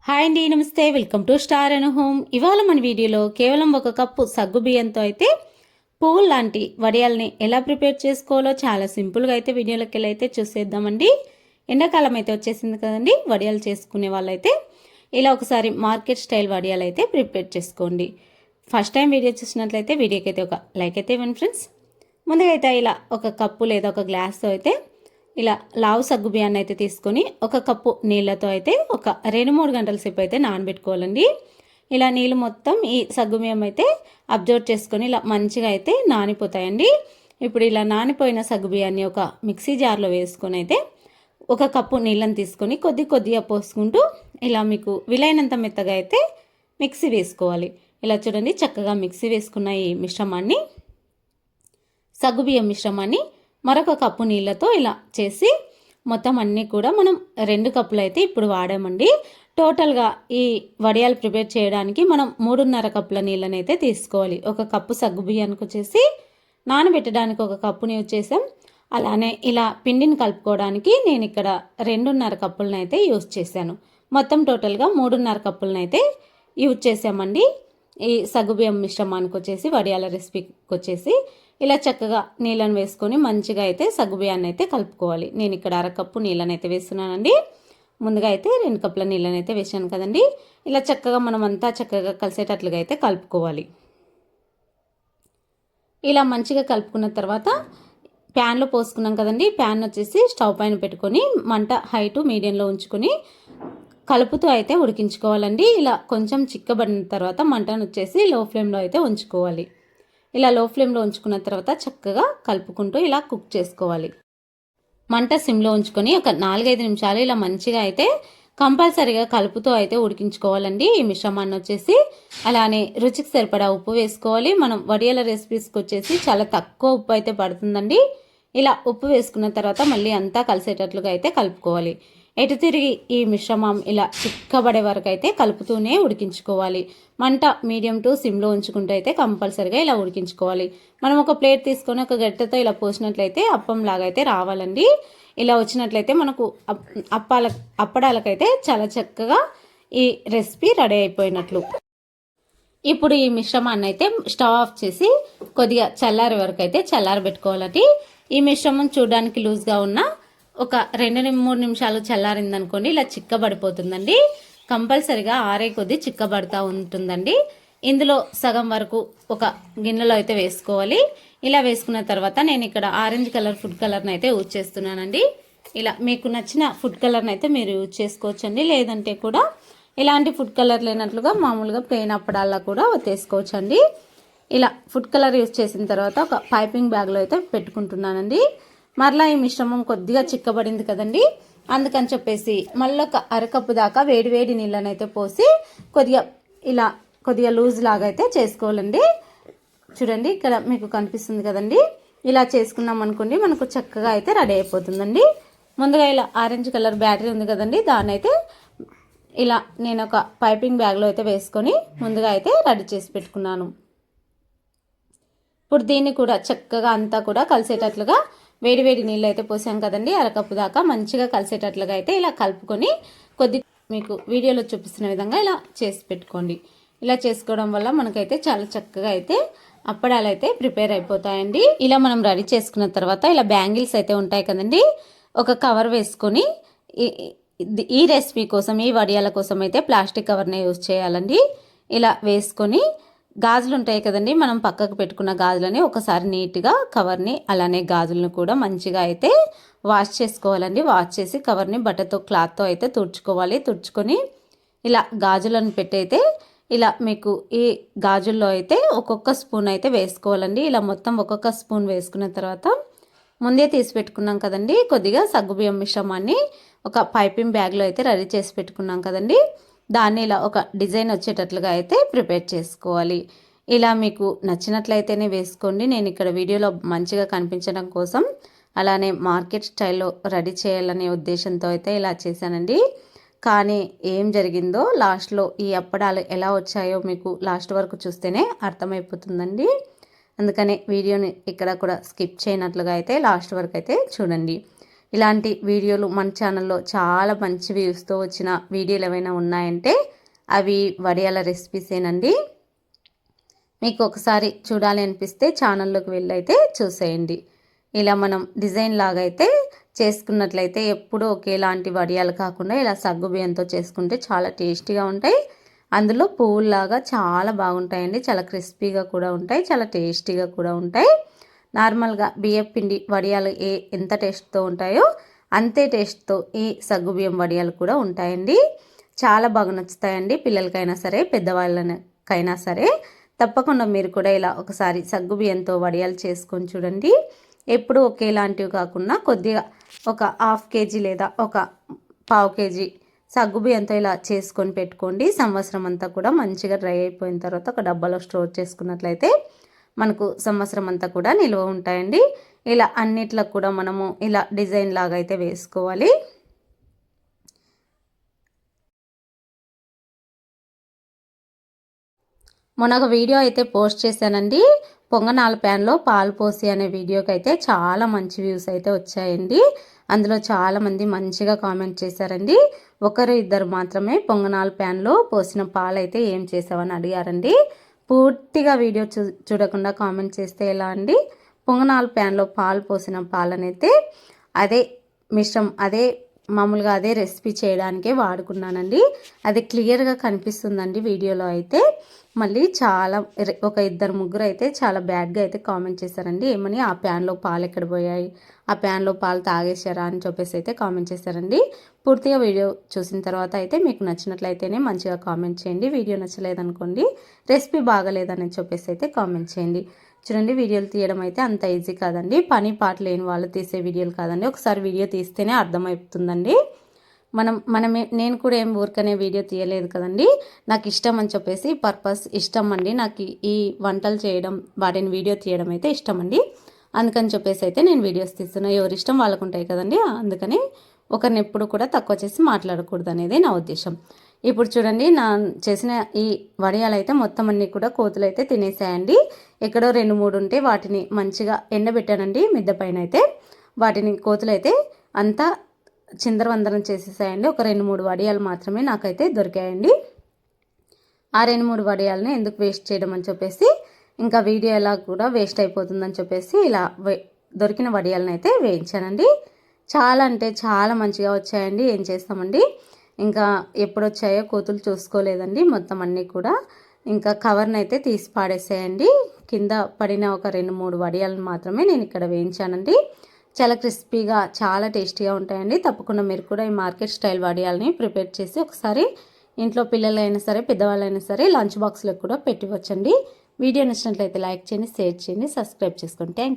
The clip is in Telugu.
హాయ్ అండి, నమస్తే. Welcome to star and home. ఇవాళ మన వీడియోలో కేవలం ఒక కప్పు సగ్గు బియ్యంతో అయితే పువ్వులు లాంటి వడియాల్ని ఎలా ప్రిపేర్ చేసుకోవాలో చాలా సింపుల్గా అయితే వీడియోలోకి వెళ్ళి అయితే చూసేద్దామండి. ఎండాకాలం అయితే వచ్చేసింది కదండి. వడియాలు చేసుకునే వాళ్ళైతే ఇలా ఒకసారి మార్కెట్ స్టైల్ వడియాలు అయితే ప్రిపేర్ చేసుకోండి. ఫస్ట్ టైం వీడియో చూసినట్లయితే వీడియోకి అయితే ఒక లైక్ అయితే ఇవ్వండి ఫ్రెండ్స్. ముందుగా అయితే ఇలా ఒక కప్పు లేదా ఒక గ్లాస్తో అయితే ఇలా లావు సగ్గు బియ్యాన్ని అయితే తీసుకొని ఒక కప్పు నీళ్ళతో అయితే ఒక 2-3 గంటల సేపు అయితే నానబెట్టుకోవాలండి. ఇలా నీళ్ళు మొత్తం ఈ సగ్గు బియ్యం అయితే అబ్జర్వ్ చేసుకొని ఇలా మంచిగా అయితే నానిపోతాయండి. ఇప్పుడు ఇలా నానిపోయిన సగ్గు బియ్యాన్ని ఒక మిక్సీ జార్లో వేసుకొని అయితే ఒక కప్పు నీళ్ళని తీసుకొని కొద్దిగా పోసుకుంటూ ఇలా మీకు వీలైనంత మెత్తగా అయితే మిక్సీ వేసుకోవాలి. ఇలా చూడండి, చక్కగా మిక్సీ వేసుకున్న ఈ మిశ్రమాన్ని, సగ్గుబియ్యం మిశ్రమాన్ని మరొక కప్పు నీళ్ళతో ఇలా చేసి మొత్తం అన్నీ కూడా మనం 2 కప్పులు అయితే ఇప్పుడు వాడామండి. టోటల్గా ఈ వడియాలు ప్రిపేర్ చేయడానికి మనం 3.5 కప్పుల నీళ్ళని అయితే తీసుకోవాలి. ఒక కప్పు సగ్గుబియ్యానికి వచ్చేసి నానబెట్టడానికి ఒక కప్పుని వచ్చేసాం. అలానే ఇలా పిండిని కలుపుకోవడానికి నేను ఇక్కడ 2.5 కప్పులను అయితే యూజ్ చేశాను. మొత్తం టోటల్గా 3.5 కప్పులను అయితే యూజ్ చేసామండి. ఈ సగ్గుబియ్యం మిశ్రమానికి వచ్చేసి వడియాల రెసిపీకి వచ్చేసి ఇలా చక్కగా నీళ్ళని వేసుకొని మంచిగా అయితే సగ్గుబియ్యాన్ని అయితే కలుపుకోవాలి. నేను ఇక్కడ 1/2 కప్పు నీళ్ళని అయితే వేస్తున్నానండి. ముందుగా అయితే 2 కప్పుల నీళ్ళని అయితే వేసాను కదండి. ఇలా చక్కగా మనం అంతా చక్కగా కలిసేటట్లుగా అయితే కలుపుకోవాలి. ఇలా మంచిగా కలుపుకున్న తర్వాత ప్యాన్లో పోసుకున్నాం కదండి. ప్యాన్ వచ్చేసి స్టవ్ పైన పెట్టుకొని మంట హై టు మీడియంలో ఉంచుకొని కలుపుతూ అయితే ఉడికించుకోవాలండి. ఇలా కొంచెం చిక్కబడిన తర్వాత మంటను వచ్చేసి లో ఫ్లేమ్లో అయితే ఉంచుకోవాలి. ఇలా లో ఫ్లేమ్లో ఉంచుకున్న తర్వాత చక్కగా కలుపుకుంటూ ఇలా కుక్ చేసుకోవాలి. మంట సిమ్లో ఉంచుకొని ఒక 4-5 నిమిషాలు ఇలా మంచిగా అయితే కంపల్సరీగా కలుపుతూ అయితే ఉడికించుకోవాలండి ఈ మిశ్రమాన్ని వచ్చేసి. అలానే రుచికి సరిపడా ఉప్పు వేసుకోవాలి. మనం వడియాల రెసిపీస్కి వచ్చేసి చాలా తక్కువ ఉప్పు అయితే పడుతుందండి. ఇలా ఉప్పు వేసుకున్న తర్వాత మళ్ళీ అంతా కలిసేటట్లుగా అయితే కలుపుకోవాలి. ఎటు తిరిగి ఈ మిశ్రమం ఇలా చిక్కబడే వరకు అయితే కలుపుతూనే ఉడికించుకోవాలి. మంట మీడియం టు సిమ్లో ఉంచుకుంటూ అయితే కంపల్సరిగా ఇలా ఉడికించుకోవాలి. మనం ఒక ప్లేట్ తీసుకొని ఒక గరిటెతో ఇలా పోసినట్లయితే అప్పంలాగా అయితే రావాలండి. ఇలా వచ్చినట్లయితే మనకు అప్పడాలకైతే చాలా చక్కగా ఈ రెసిపీ రెడీ అయిపోయినట్లు. ఇప్పుడు ఈ మిశ్రమాన్ని అయితే స్టవ్ ఆఫ్ చేసి కొద్దిగా చల్లారే వరకు అయితే చల్లారబెట్టుకోవాలండి. ఈ మిశ్రమం చూడడానికి లూజ్గా ఉన్న ఒక 2-3 నిమిషాలు చల్లారిందనుకోండి ఇలా చిక్కబడిపోతుందండి. కంపల్సరిగా ఆరే కొద్దీ చిక్కబడతా ఉంటుందండి. ఇందులో సగం వరకు ఒక గిన్నెలో అయితే వేసుకోవాలి. ఇలా వేసుకున్న తర్వాత నేను ఇక్కడ ఆరెంజ్ కలర్ ఫుడ్ కలర్ని అయితే యూజ్ చేస్తున్నానండి. ఇలా మీకు నచ్చిన ఫుడ్ కలర్ని అయితే మీరు యూజ్ చేసుకోవచ్చండి. లేదంటే కూడా ఇలాంటి ఫుడ్ కలర్ లేనట్లుగా మామూలుగా ప్లెయిన్ అప్పడాలా కూడా వేసుకోవచ్చండి. ఇలా ఫుడ్ కలర్ యూజ్ చేసిన తర్వాత ఒక పైపింగ్ బ్యాగ్లో అయితే పెట్టుకుంటున్నానండి. మరలా ఈ మిశ్రమం కొద్దిగా చిక్కబడింది కదండి, అందుకని చెప్పేసి మళ్ళీ ఒక 1/2 కప్పు దాకా వేడి నీళ్ళని అయితే పోసి కొద్దిగా లూజ్ లాగా అయితే చేసుకోవాలండి. చూడండి, ఇక్కడ మీకు కనిపిస్తుంది కదండి. ఇలా చేసుకున్నాం అనుకోండి మనకు చక్కగా అయితే రెడీ అయిపోతుందండి. ముందుగా ఇలా ఆరెంజ్ కలర్ బ్యాటరీ ఉంది కదండి, దాన్ని అయితే ఇలా నేను ఒక పైపింగ్ బ్యాగ్లో అయితే వేసుకొని ముందుగా అయితే రెడీ చేసి పెట్టుకున్నాను. ఇప్పుడు దీన్ని కూడా చక్కగా అంతా కూడా కలిసేటట్లుగా వేడి నీళ్ళు అయితే పోసాం కదండి. 1/2 కప్పు దాకా మంచిగా కలిసేటట్లుగా అయితే ఇలా కలుపుకొని మీకు వీడియోలో చూపిస్తున్న విధంగా ఇలా చేసి పెట్టుకోండి. ఇలా చేసుకోవడం వల్ల మనకైతే చాలా చక్కగా అయితే అప్పడాలు అయితే ప్రిపేర్ అయిపోతాయండి. ఇలా మనం రెడీ చేసుకున్న తర్వాత ఇలా బ్యాంగిల్స్ అయితే ఉంటాయి కదండి, ఒక కవర్ వేసుకొని ఈ రెసిపీ కోసం, ఈ వడియాల కోసం అయితే ప్లాస్టిక్ కవర్నే యూజ్ చేయాలండి. ఇలా వేసుకొని గాజులు ఉంటాయి కదండి, మనం పక్కకు పెట్టుకున్న గాజులని ఒకసారి నీట్గా కవర్ని అలానే గాజులను కూడా మంచిగా అయితే వాష్ చేసుకోవాలండి. వాష్ చేసి కవర్ని బట్టతో క్లాత్తో అయితే తుడుచుకోవాలి. తుడుచుకొని ఇలా గాజులను పెట్టి అయితే ఇలా మీకు ఈ గాజుల్లో అయితే ఒక్కొక్క స్పూన్ అయితే వేసుకోవాలండి. ఇలా మొత్తం ఒక్కొక్క స్పూన్ వేసుకున్న తర్వాత ముందే తీసి పెట్టుకున్నాం కదండి కొద్దిగా సగ్గుబియ్యం మిశ్రమాన్ని ఒక పైపింగ్ బ్యాగ్లో అయితే రెడీ చేసి పెట్టుకున్నాం కదండి, దాన్ని ఇలా ఒక డిజైన్ వచ్చేటట్లుగా అయితే ప్రిపేర్ చేసుకోవాలి. ఇలా మీకు నచ్చినట్లయితేనే వేసుకోండి. నేను ఇక్కడ వీడియోలో మంచిగా కనిపించడం కోసం అలానే మార్కెట్ స్టైల్లో రెడీ చేయాలనే ఉద్దేశంతో అయితే ఇలా చేశానండి. కానీ ఏం జరిగిందో లాస్ట్లో ఈ అప్పడాలు ఎలా వచ్చాయో మీకు లాస్ట్ వరకు చూస్తేనే అర్థమైపోతుందండి. అందుకనే వీడియోని ఇక్కడ కూడా స్కిప్ చేయనట్లుగా అయితే లాస్ట్ వరకు అయితే చూడండి. ఇలాంటి వీడియోలు మన ఛానల్లో చాలా మంచి వ్యూస్తో వచ్చిన వీడియోలు ఏమైనా ఉన్నాయంటే అవి వడియాల రెసిపీసేనండి. మీకు ఒకసారి చూడాలి అనిపిస్తే ఛానల్లోకి వెళ్ళి అయితే చూసేయండి. ఇలా మనం డిజైన్ లాగా అయితే చేసుకున్నట్లయితే ఎప్పుడూ ఒకేలాంటి వడియాలు కాకుండా ఇలా సగ్గుబియ్యంతో చేసుకుంటే చాలా టేస్టీగా ఉంటాయి. అందులో పువ్వుల్లాగా చాలా బాగుంటాయండి. చాలా క్రిస్పీగా కూడా ఉంటాయి, చాలా టేస్టీగా కూడా ఉంటాయి. నార్మల్గా బియ్యం పిండి వడియాలు ఎంత టేస్ట్తో ఉంటాయో అంతే టేస్ట్తో ఈ సగ్గుబియ్యం వడియాలు కూడా ఉంటాయండి. చాలా బాగా నచ్చుతాయండి, పిల్లలకైనా సరే పెద్దవాళ్ళకైనా సరే. తప్పకుండా మీరు కూడా ఇలా ఒకసారి సగ్గుబియ్యంతో వడియాలు చేసుకొని చూడండి. ఎప్పుడు ఒకేలాంటివి కాకుండా కొద్దిగా ఒక 1/2 kg లేదా ఒక 1/4 kg సగ్గుబియ్యంతో ఇలా చేసుకొని పెట్టుకోండి. సంవత్సరం అంతా కూడా మంచిగా డ్రై అయిపోయిన తర్వాత ఒక డబ్బాలో స్టోర్ చేసుకున్నట్లయితే మనకు సంవత్సరం అంతా కూడా నిల్వ ఉంటాయండి. ఇలా అన్నిట్లో కూడా మనము ఇలా డిజైన్ లాగా అయితే వేసుకోవాలి. మొన్న ఒక వీడియో అయితే పోస్ట్ చేశానండి. పొంగనాల ప్యాన్లో పాలు పోసి అనే వీడియోకి అయితే చాలా మంచి వ్యూస్ అయితే వచ్చాయండి. అందులో చాలామంది మంచిగా కామెంట్ చేశారండి. ఒకరు ఇద్దరు మాత్రమే పొంగనాల ప్యాన్లో పోసిన పాలు అయితే ఏం చేసావని అడిగారండి. పూర్తిగా వీడియో చూడకుండా కామెంట్ చేస్తే ఎలా అండి? పొంగనాల ప్యాన్లో పాలు పోసిన పాలనైతే అదే అదే మామూలుగా అదే రెసిపీ చేయడానికే వాడుకున్నానండి. అది క్లియర్గా కనిపిస్తుందండి వీడియోలో అయితే. మళ్ళీ చాలా ఒక ఇద్దరు ముగ్గురు అయితే చాలా బ్యాడ్గా అయితే కామెంట్ చేశారండి. ఏమని ఆ ప్యాన్లో పాలు ఎక్కడ పోయాయి, ఆ ప్యాన్లో పాలు తాగేశారా అని చెప్పేసి అయితే కామెంట్ చేశారండి. పూర్తిగా వీడియో చూసిన తర్వాత అయితే మీకు నచ్చినట్లయితేనే మంచిగా కామెంట్ చేయండి. వీడియో నచ్చలేదనుకోండి, రెసిపీ బాగలేదని చెప్పేసి అయితే కామెంట్ చేయండి. చూడండి, వీడియోలు తీయడం అయితే అంత ఈజీ కాదండి. పని పాట లేని వాళ్ళు తీసే వీడియోలు కాదండి. ఒకసారి వీడియో తీస్తేనే అర్థమవుతుందండి. నేను కూడా ఏం ఊరికనే వీడియో తీయలేదు కదండి. నాకు ఇష్టం అని చెప్పేసి ఇష్టం అండి. నాకు ఈ వంటలు చేయడం, వాటిని వీడియో తీయడం అయితే ఇష్టం అండి. అందుకని చెప్పేసి అయితే నేను వీడియోస్ తీస్తున్నా. ఎవరి ఇష్టం వాళ్ళకు ఉంటాయి కదండి. అందుకని ఒకరిని ఎప్పుడు కూడా తక్కువ చేసి మాట్లాడకూడదు అనేది నా ఉద్దేశం. ఇప్పుడు చూడండి, నా చేసిన ఈ వడియాలు అయితే మొత్తం అన్నీ కూడా కోతులు అయితే తినేసాయండి. ఎక్కడో 2-3 ఉంటే వాటిని మంచిగా ఎండబెట్టానండి మిద్ద పైన అయితే. వాటిని కోతులు అయితే అంతా చిందరవందరం చేసేసాయండి. ఒక 2-3 వడియాలు మాత్రమే నాకైతే దొరికాయండి. ఆ 2-3 వడియాలని ఎందుకు వేస్ట్ చేయడం అని చెప్పేసి, ఇంకా వీడియో ఎలా కూడా వేస్ట్ అయిపోతుందని చెప్పేసి ఇలా దొరికిన వడియాలను అయితే వేయించానండి. చాలా అంటే చాలా మంచిగా వచ్చాయండి. ఏం చేస్తామండి, ఇంకా ఎప్పుడు వచ్చాయో కోతులు చూసుకోలేదండి. మొత్తం అన్నీ కూడా ఇంకా కవర్ని అయితే తీసి పాడేసాయండి. కింద పడిన ఒక 2-3 వడియాలను మాత్రమే నేను ఇక్కడ వేయించానండి. చాలా క్రిస్పీగా చాలా టేస్టీగా ఉంటాయండి. తప్పకుండా మీరు కూడా ఈ మార్కెట్ స్టైల్ వడియాలని ప్రిపేర్ చేసి ఒకసారి ఇంట్లో పిల్లలైనా సరే పెద్దవాళ్ళైనా సరే లంచ్ బాక్స్లో కూడా పెట్టివచ్చండి. వీడియో నచ్చినట్లయితే లైక్ చేయండి, షేర్ చేయండి, సబ్స్క్రైబ్ చేసుకోండి. థ్యాంక్